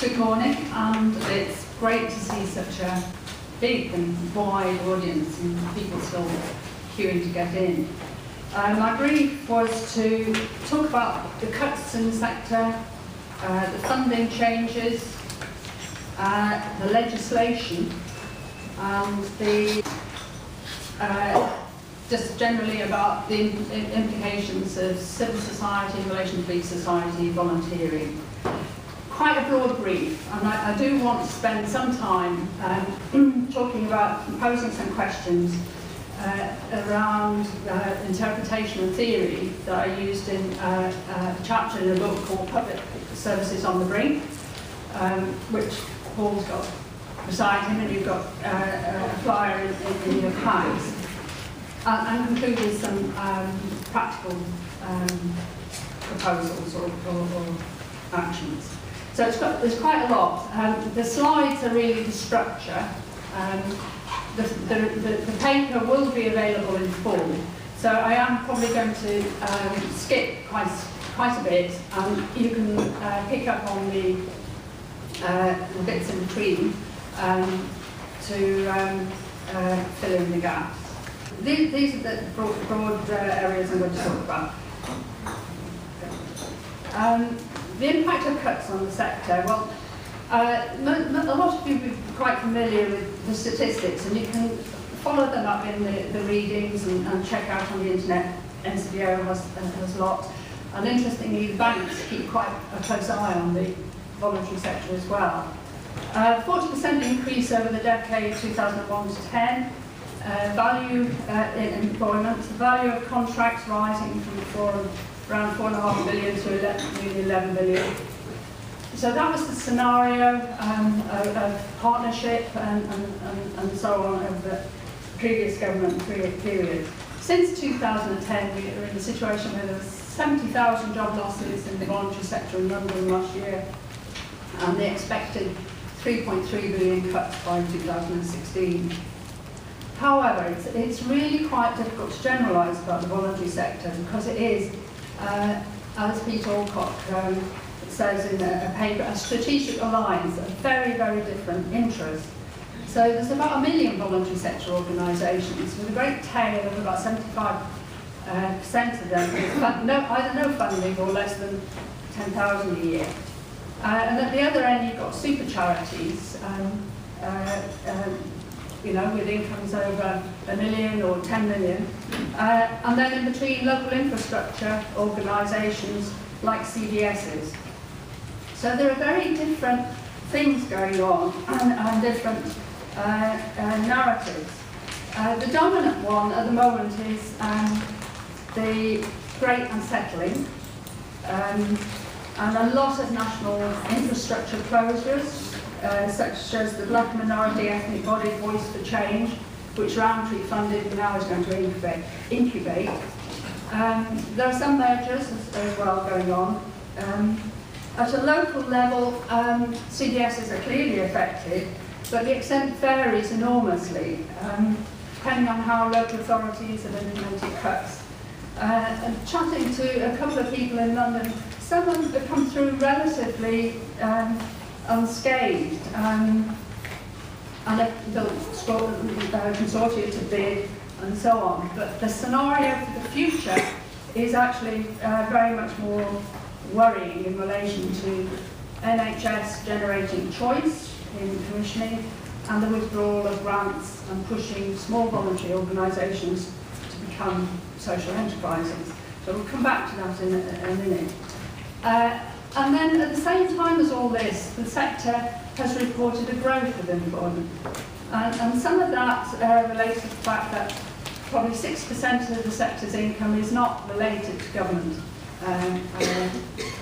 Good morning, and it's great to see such a big and wide audience and people still queuing to get in. My brief was to talk about the cuts in the sector, the funding changes, the legislation, and the just generally about the implications of civil society in relation to big society volunteering. Quite a broad brief, and I do want to spend some time talking about, posing some questions around interpretation and theory that I used in a chapter in a book called Public Services on the Brink, which Paul's got beside him, and you've got a flyer in your packs, and concluded some practical proposals or actions. So there's quite a lot. The slides are really the structure. The paper will be available in full, so I am probably going to skip quite a bit, and you can pick up on the bits in between to fill in the gaps. These are the broad areas I'm going to talk about. The impact of cuts on the sector. Well, a lot of you will be quite familiar with the statistics, and you can follow them up in the readings and check out on the internet. NCBO has a lot. And interestingly, the banks keep quite a close eye on the voluntary sector as well. 40% increase over the decade 2001 to 10. Value in employment, the value of contracts rising from around 4.5 billion to nearly 11 billion. So that was the scenario of partnership and so on over the previous government period. Since 2010, we are in a situation where there were 70,000 job losses in the voluntary sector in London last year, and they expected 3.3 billion cuts by 2016. However, it's really quite difficult to generalise about the voluntary sector because it is, as Peter Alcock says in a paper, a strategic alliance of very, very different interests. So there's about 1 million voluntary sector organisations with a great tail of about 75% of them with either no funding or less than 10,000 a year. And at the other end, you've got super charities, with incomes over 1 million or 10 million. And then in between, local infrastructure organisations like CDSs. So there are very different things going on and different narratives. The dominant one at the moment is the Great Unsettling, and a lot of national infrastructure closures, such as the Black Minority Ethnic Body Voice for Change, which Roundtree funded and now is going to incubate. There are some mergers as well going on. At a local level, CDSs are clearly affected, but the extent varies enormously, depending on how local authorities have implemented cuts. And chatting to a couple of people in London, some have come through relatively unscathed, and they've built consortia to bid and so on. But the scenario for the future is actually very much more worrying in relation to NHS generating choice in commissioning and the withdrawal of grants and pushing small voluntary organisations to become social enterprises. So we'll come back to that in a minute. And then at the same time as all this, the sector has reported a growth of employment. And some of that relates to the fact that probably 6% of the sector's income is not related to government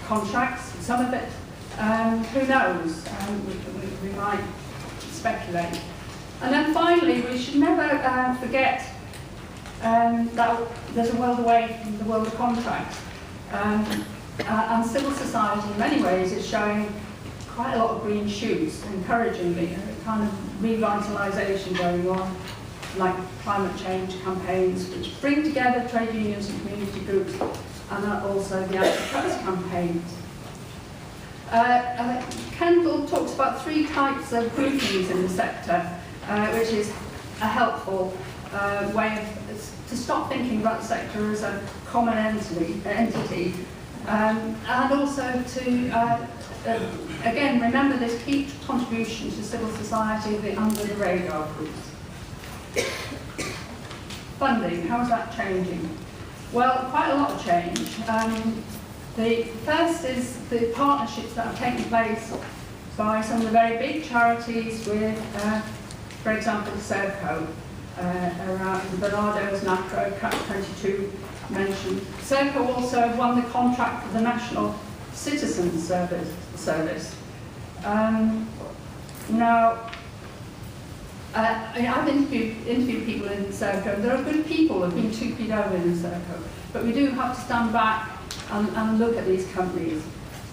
contracts. Some of it, who knows, we might speculate. And then finally, we should never forget that there's a world away from the world of contracts. And civil society, in many ways, is showing quite a lot of green shoots, encouragingly, a kind of revitalisation going on, like climate change campaigns, which bring together trade unions and community groups, and also the anti-cuts campaigns. Kendall talks about 3 types of groupings in the sector, which is a helpful way to stop thinking about the sector as a common entity, and also to, again, remember this key contribution to civil society, the under-the-radar groups. Funding, how is that changing? Well, quite a lot of change. The first is the partnerships that have taken place by some of the very big charities with, for example, Serco, around Bernardo's, NACRO, Catch 22 mentioned. Serco also won the contract for the National Citizen Service. Now, I've interviewed people in Serco. There are good people who have been 2P'd over in Serco, but we do have to stand back and look at these companies.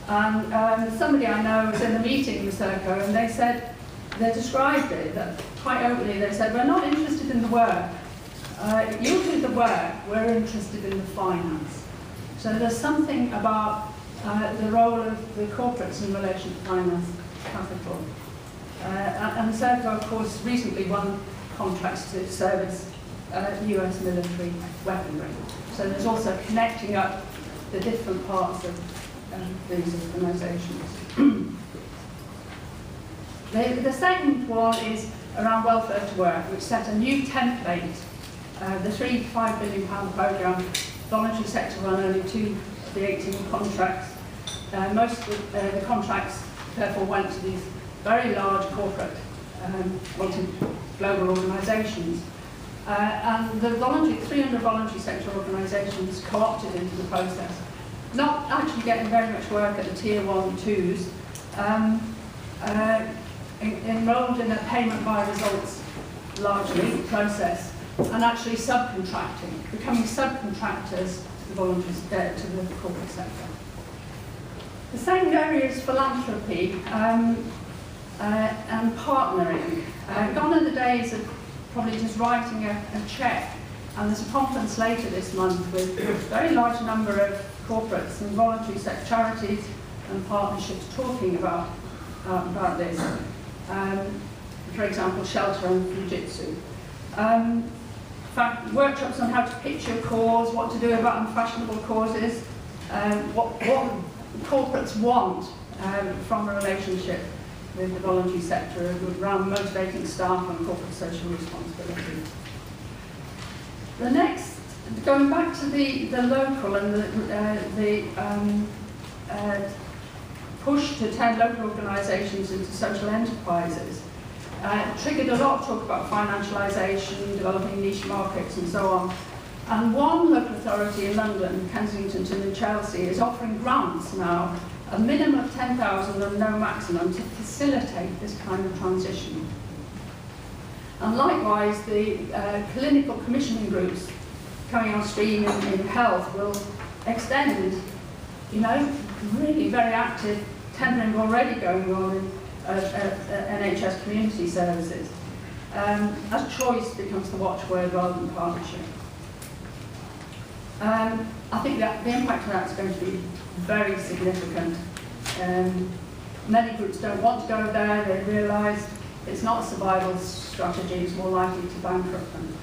And somebody I know was in a meeting with Serco, and they described it that quite openly. They said, we're not interested in the work. You do the work, we're interested in the finance. So there's something about the role of the corporates in relation to finance capital. And Serco, of course, recently won contracts to service US military weaponry. So there's also connecting up the different parts of these organisations. The second one is around welfare to work, which set a new template. The £3 to £5 billion programme, voluntary sector run only 2 of the 18 contracts. Most of the contracts therefore went to these very large corporate, global organisations. And the 300 voluntary sector organisations co-opted into the process, not actually getting very much work at the tier 1 2s, enrolled in a payment by results largely process, and actually subcontracting, becoming subcontractors to the voluntary to the corporate sector. The second area is philanthropy and partnering. Gone are the days of probably just writing a cheque, and there's a conference later this month with a very large number of corporates and voluntary sector charities and partnerships talking about this. For example, Shelter and Fujitsu. In fact, workshops on how to pitch your cause, what to do about unfashionable causes, what corporates want from a relationship with the voluntary sector around motivating staff and corporate social responsibility. The next, going back to the local and the push to turn local organisations into social enterprises, triggered a lot of talk about financialisation, developing niche markets and so on. And one local authority in London, Kensington and Chelsea, is offering grants now, a minimum of 10,000 and no maximum, to facilitate this kind of transition. And likewise, the clinical commissioning groups coming on stream in health will extend, really very active tendering already going on in NHS community services, as choice becomes the watchword rather than partnership. I think that the impact of that is going to be very significant. Many groups don't want to go there. They realise it's not a survival strategy, it's more likely to bankrupt them.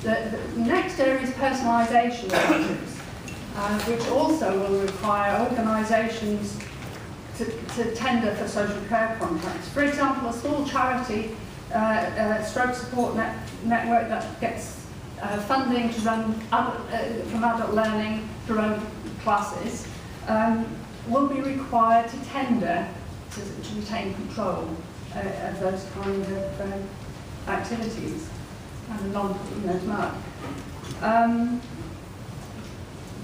The next area is personalisation initiatives, which also will require organisations to tender for social care contracts. For example, a small charity, stroke support network that gets funding to run from adult learning to run classes, will be required to tender to retain control of those kind of activities and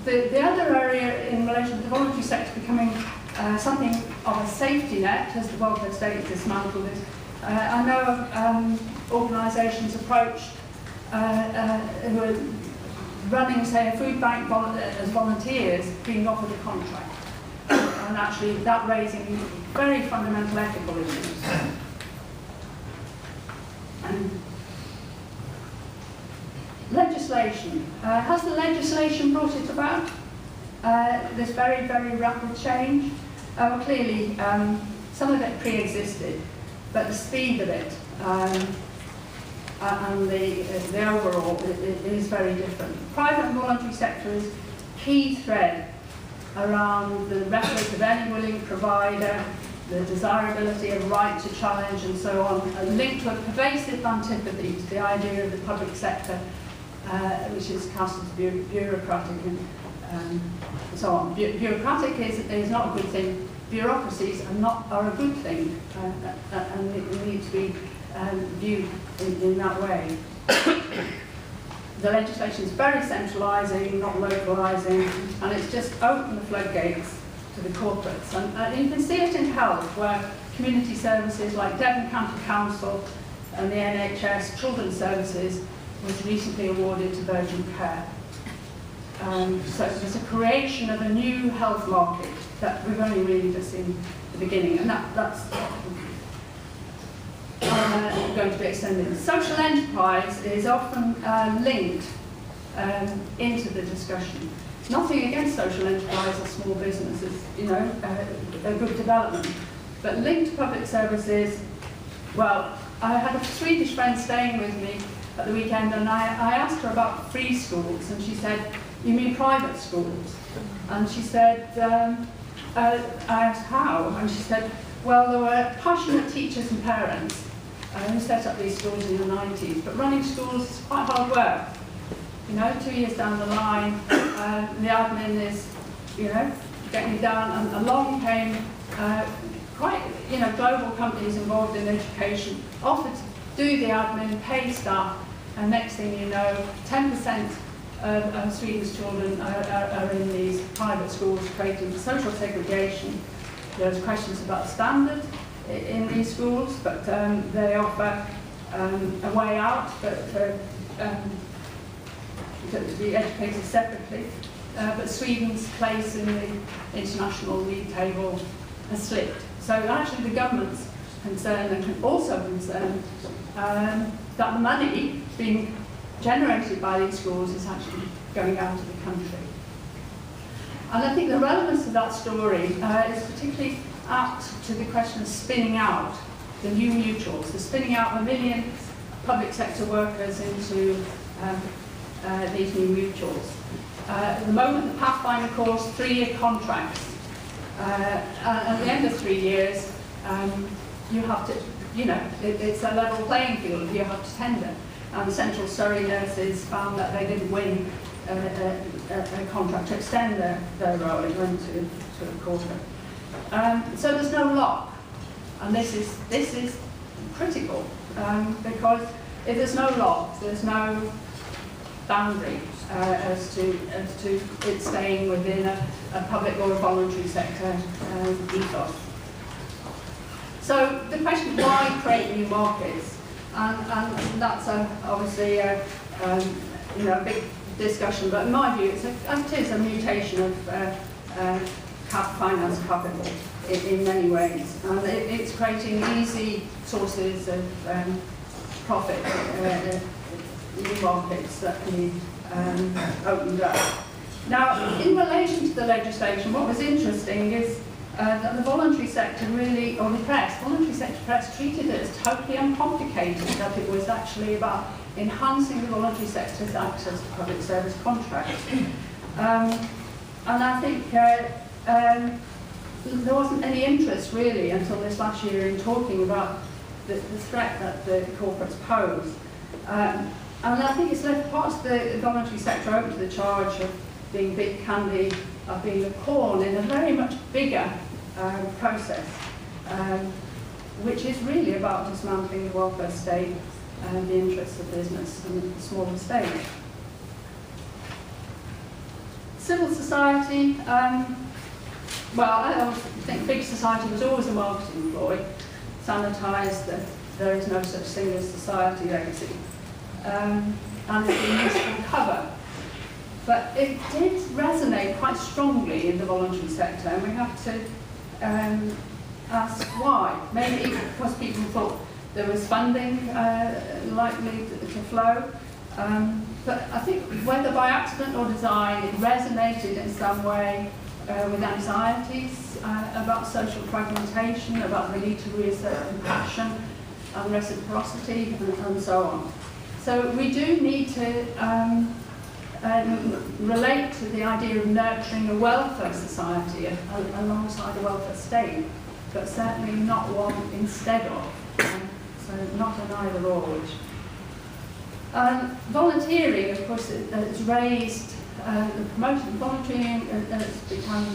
the other area in relation to the voluntary sector becoming something of a safety net as the welfare state is dismantled. I know of organisations approached who are running, say, a food bank as volunteers, being offered a contract, and actually that raising very fundamental ethical issues. Legislation. Has the legislation brought it about? This very, very rapid change? Clearly, some of it pre-existed, but the speed of it and the overall is very different. Private and voluntary sector is key thread around the rhetoric of any willing provider, the desirability of right to challenge and so on, and linked to a pervasive antipathy to the idea of the public sector, which is cast as bureaucratic and so on. Bureaucratic is not a good thing. Bureaucracies are a good thing, and they need to be viewed in that way. The legislation is very centralising, not localising, and it's just opened the floodgates to the corporates. And you can see it in health, where community services like Devon County Council and the NHS Children's Services was recently awarded to Virgin Care. So there's a creation of a new health market that we've only really just seen the beginning, and that's going to be extended. Social enterprise is often linked into the discussion. Nothing against social enterprise or small businesses, you know, a good development. But linked to public services, well, I had a Swedish friend staying with me at the weekend, and I asked her about free schools, and she said, "You mean private schools?" And she said, I asked how, and she said, well, there were passionate teachers and parents who set up these schools in the 90s, but running schools is quite hard work. You know, 2 years down the line, the admin is, you know, getting down, and along came quite, you know, global companies involved in education, offered to do the admin, pay staff, and next thing you know, 10% of Sweden's children are in these private schools, creating social segregation. There's questions about standard in these schools, but they offer a way out, but to be educated separately. But Sweden's place in the international league table has slipped. So actually the government's concerned, and also concerned, that the money being generated by these schools is actually going out of the country. And I think the relevance of that story is particularly apt to the question of spinning out the new mutuals, the spinning out the millions of public sector workers into these new mutuals. At the moment, the Pathfinder course, 3-year contracts. At the end of 3 years, you have to, you know, it's a level playing field, you have to tender. And Central Surrey nurses found that they didn't win a contract to extend their role. It went to sort of corporate. So there's no lock, and this is critical because if there's no lock, there's no boundary as to it staying within a public or a voluntary sector ethos. So the question, why create new markets? And that's obviously you know, a big discussion, but in my view, it is a mutation of finance capital in many ways. And it's creating easy sources of profit, new markets that can be opened up. Now, in relation to the legislation, what was interesting is that the voluntary sector really, or the voluntary sector press treated it as totally uncomplicated, that it was actually about enhancing the voluntary sector's access to public service contracts. And I think there wasn't any interest really until this last year in talking about the threat that the corporates pose. And I think it's left parts of the voluntary sector open to the charge of being big candy, of being a pawn in a very much bigger process, which is really about dismantling the welfare state and the interests of business and the smaller state. Civil society, well, I think big society was always a marketing ploy, sanitised that there is no such thing as society legacy, and it's been used for cover. But it did resonate quite strongly in the voluntary sector, and we have to ask why. Maybe because people thought there was funding likely to flow, but I think whether by accident or design, it resonated in some way with anxieties about social fragmentation, about the need to reassert compassion and reciprocity, and so on. So we do need to relate to the idea of nurturing a welfare society alongside a welfare state, but certainly not one instead of. So not an either or. Volunteering, of course, has raised the promotion of volunteering has become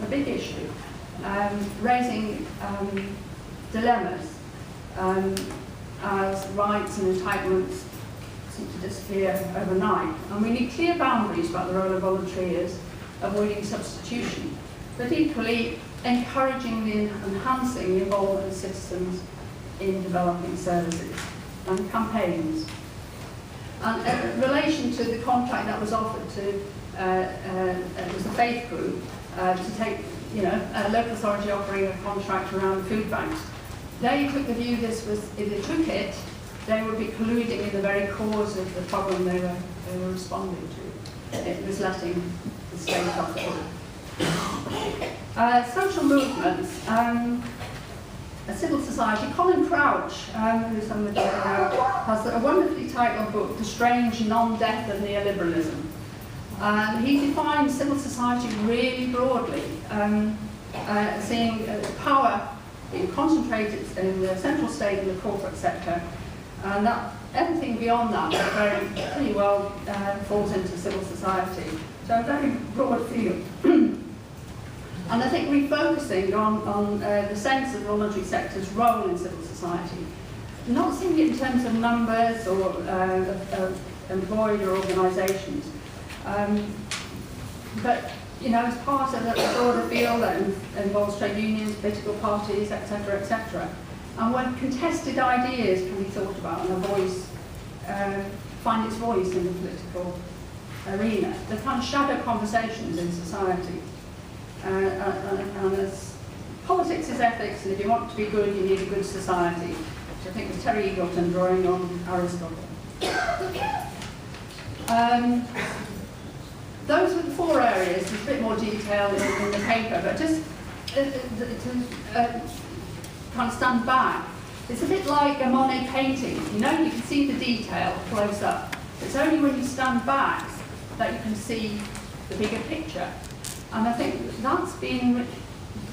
a big issue, raising dilemmas as rights and entitlements seem to disappear overnight. And we need clear boundaries about the role of volunteers, avoiding substitution, but equally encouraging and enhancing the involvement of citizens in developing services and campaigns. And in relation to the contract that was offered to, it was the Faith Group, to take, a local authority offering a contract around food banks. They took the view this was, if they took it, they would be colluding in the very cause of the problem they were responding to. It was letting the state off the hook. Social movements. A civil society. Colin Crouch, who's somebody has a wonderfully titled book, The Strange Non-Death of Neoliberalism. He defines civil society really broadly, seeing power being concentrated in the central state and the corporate sector, and that everything beyond that pretty well falls into civil society. So a very broad field. And I think refocusing on the sense of the voluntary sector's role in civil society, not seeing it in terms of numbers or employed or organisations, but as part of a broader field that involves trade unions, political parties, etc., etc. And when contested ideas can be thought about and a voice find its voice in the political arena, the kind of shadow conversations in society. And as politics is ethics, and if you want to be good, you need a good society, which I think was Terry Eagleton drawing on Aristotle. Those were the four areas. There's a bit more detail in the paper, but just to kind of stand back, it's a bit like a Monet painting. You can see the detail close up. It's only when you stand back that you can see the bigger picture. And I think that's been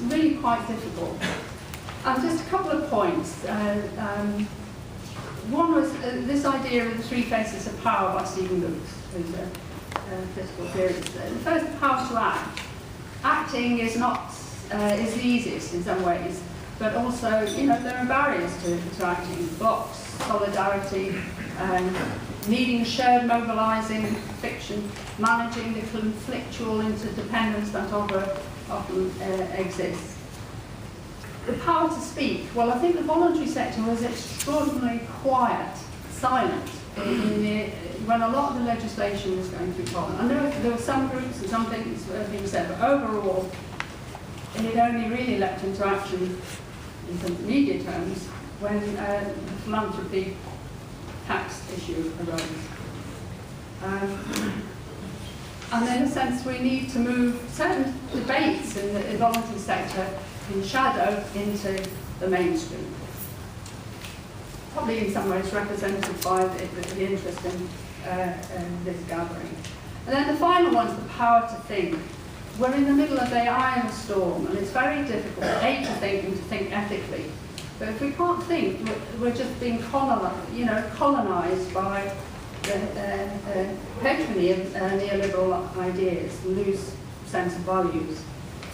really quite difficult. And just a couple of points. One was this idea of the three faces of power by Stephen Lewis, who's a political theorist. The first, power to act. Acting is not is the easiest in some ways, but also there are barriers to acting. Blocks, solidarity, needing shared mobilising fiction, managing the conflictual interdependence that often exists. The power to speak. Well, I think the voluntary sector was extraordinarily quiet, silent, when a lot of the legislation was going through Parliament. I know there were some groups and some things were being said, but overall, it had only really leapt into action in some media terms when the philanthropy tax issue arose. And in a sense, we need to move certain debates in the voluntary sector in shadow into the mainstream. Probably in some ways represented by the interest in this gathering. And then the final one is the power to think. We're in the middle of the eye of a storm, and it's very difficult, A, to think and to think ethically. But if we can't think, we're just being colonised by the hegemony of neoliberal ideas, loose sense of values.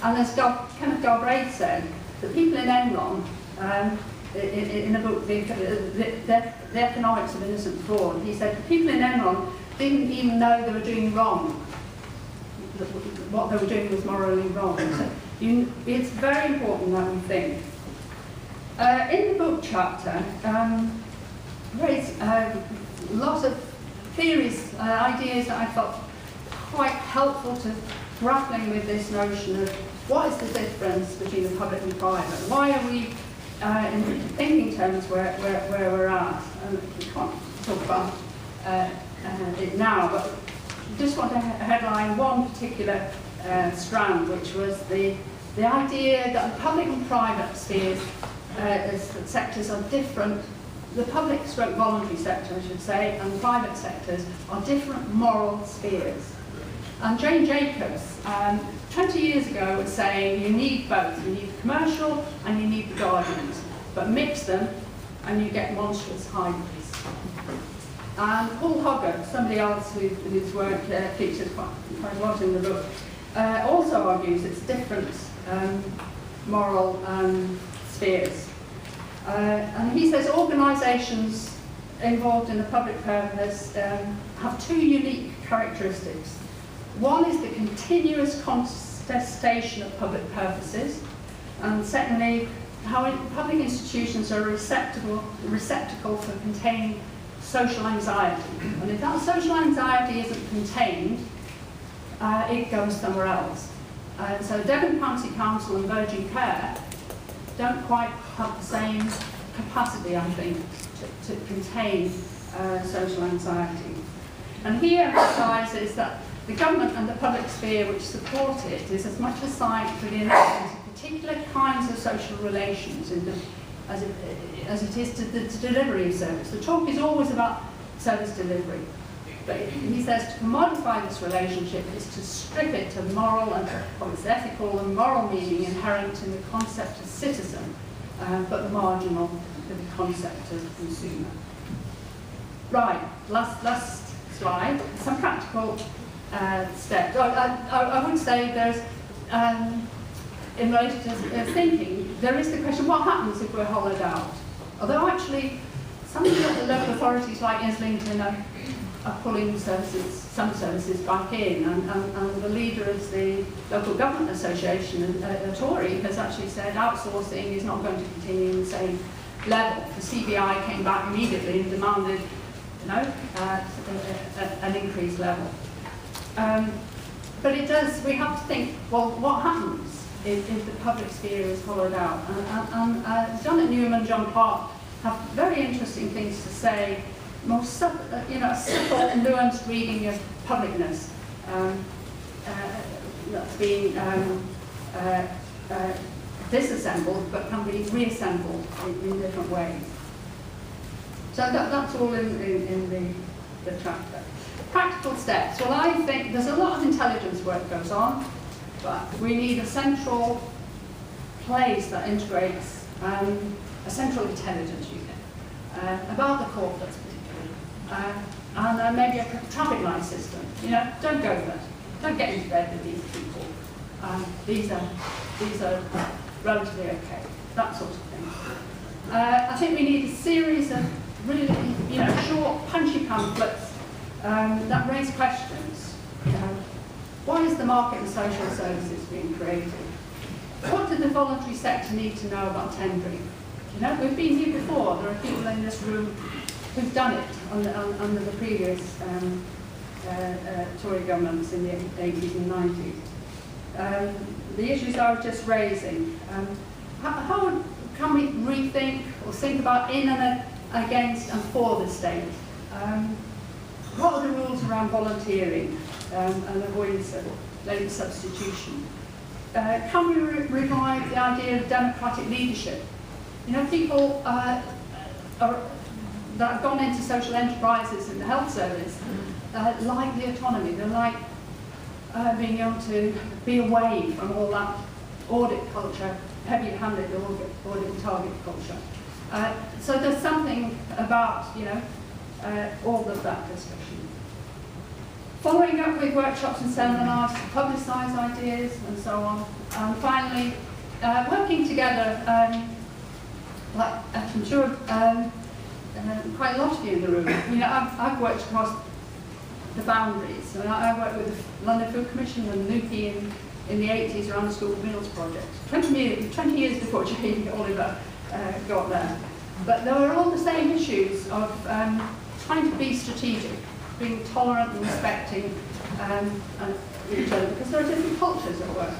And as Kenneth Galbraith said, the people in Enron, in a book, the Economics of Innocent Fraud, he said the people in Enron didn't even know they were doing wrong. What they were doing was morally wrong. So it's very important that we think. In the book chapter, there's a lot of theories, ideas that I felt quite helpful to grappling with this notion of what is the difference between the public and private? Why are we in thinking terms where we're at? And we can't talk about it now, but just want to headline one particular strand, which was the idea that the public and private spheres, sectors are different. The public stroke voluntary sector, I should say, and private sectors are different moral spheres. And Jane Jacobs, 20 years ago, was saying you need both. You need the commercial and you need the guardians. But mix them and you get monstrous hybrids. And Paul Hoggart, somebody else whose work features quite a lot in the book, also argues it's different moral spheres. And he says organisations involved in the public purpose have two unique characteristics. One is the continuous contestation of public purposes, and secondly, how public institutions are a receptacle for containing social anxiety. And if that social anxiety isn't contained, it goes somewhere else. So Devon County Council and Virgin Care don't quite have the same capacity, I think, to contain social anxiety. And he emphasises that the government and the public sphere which support it is as much a site for the enactment of particular kinds of social relations as it is to the delivery of service. The talk is always about service delivery. But he says to commodify this relationship is to strip it of moral and of its ethical and moral meaning inherent in the concept of citizen, but marginal to the concept of consumer. Right, last slide. Some practical steps. I would say there's, in relation to thinking, there is the question, what happens if we're hollowed out? Although actually, some of the local authorities like Islington are pulling some services back in, and the leader of the Local Government Association, a Tory, has actually said outsourcing is not going to continue in the same level. The CBI came back immediately and demanded, an increased level. But it does, we have to think, well, what happens if the public sphere is hollowed out? And John at Newham and John Park have very interesting things to say, more a simple, nuanced reading of publicness that's being disassembled, but can be reassembled in different ways. So that's all in the chapter. Practical steps. Well, I think there's a lot of intelligence work goes on, but we need a central place that integrates a central intelligence unit about the corporates particularly, and maybe a traffic light system. Don't go there. Don't get into bed with these people. These are relatively okay. That sort of thing. I think we need a series of really, short, punchy pamphlets that raise questions. Why is the market and social services being created? What did the voluntary sector need to know about tendering? We've been here before. There are people in this room who've done it under the previous Tory governments in the 80s and 90s. The issues I was just raising. How can we rethink or think about in and against and for the state? What are the rules around volunteering and avoidance of labour substitution? Can we revive the idea of democratic leadership? People that have gone into social enterprises in the health service like the autonomy. They like being able to be away from all that audit culture, heavy-handed audit and target culture. So there's something about, all of that discussion. Following up with workshops and seminars to publicise ideas and so on. And finally, working together, like I'm sure quite a lot of you in the room. I've worked across the boundaries. I worked with the London Food Commission and NUPI in the 80s around the School Meals Project. 20 years before Jane Oliver got there. But there were all the same issues of trying to be strategic, being tolerant and respecting each other, because there are different cultures at work.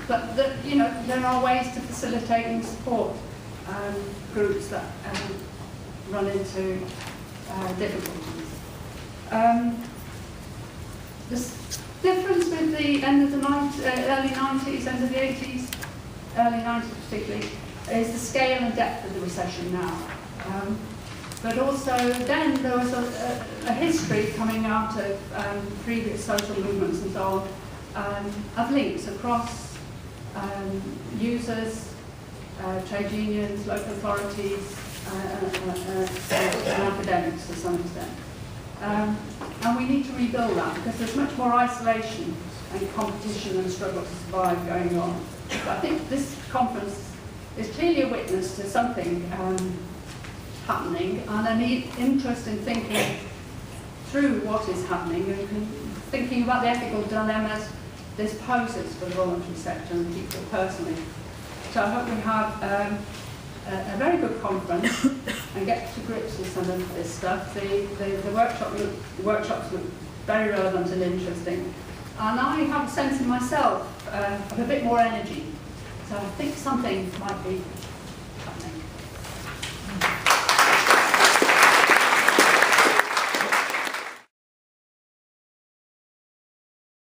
But there are ways to facilitate and support groups that run into difficulties. Difference with the end of the early 90s, end of the 80s, early 90s particularly, is the scale and depth of the recession now. But also then there was a history coming out of previous social movements and so on, of links across users, trade unions, local authorities, and academics to some extent. And we need to rebuild that because there's much more isolation and competition and struggle to survive going on. But I think this conference is clearly a witness to something happening and an interest in thinking through what is happening and thinking about the ethical dilemmas this poses for the voluntary sector and people personally. So I hope we have a very good conference and get to grips with some of this stuff. The workshops look very relevant and interesting. And I have a sense in myself of a bit more energy. So I think something might be